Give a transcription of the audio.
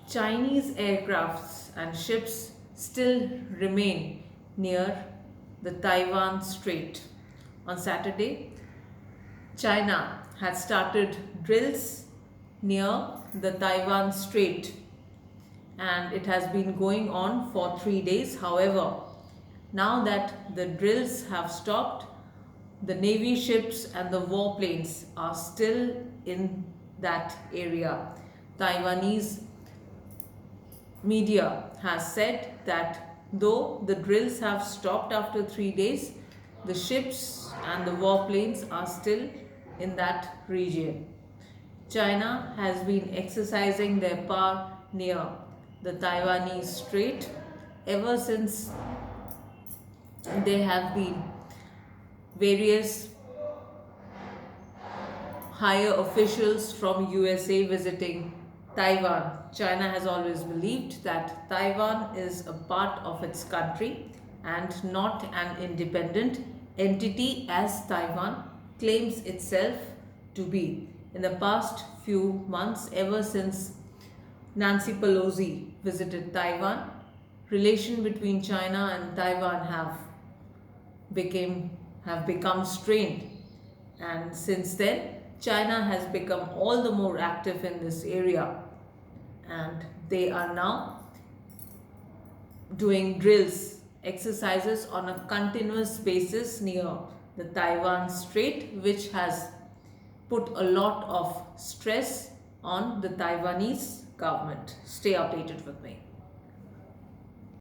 Chinese aircrafts and ships still remain near the Taiwan Strait. On Saturday, China had started drills near the Taiwan Strait, and it has been going on for 3 days. However, now that the drills have stopped, the Navy ships and the warplanes are still in that area. Taiwanese media has said that though the drills have stopped after 3 days, the ships and the warplanes are still in that region. China has been exercising their power near the Taiwanese Strait ever since there have been various higher officials from USA visiting Taiwan. China has always believed that Taiwan is a part of its country and not an independent entity as Taiwan claims itself to be. In the past few months, ever since Nancy Pelosi visited Taiwan, relations between China and Taiwan have become strained, and since then China has become all the more active in this area, and they are now doing drills, exercises on a continuous basis near the Taiwan Strait, which has put a lot of stress on the Taiwanese government. Stay updated with me.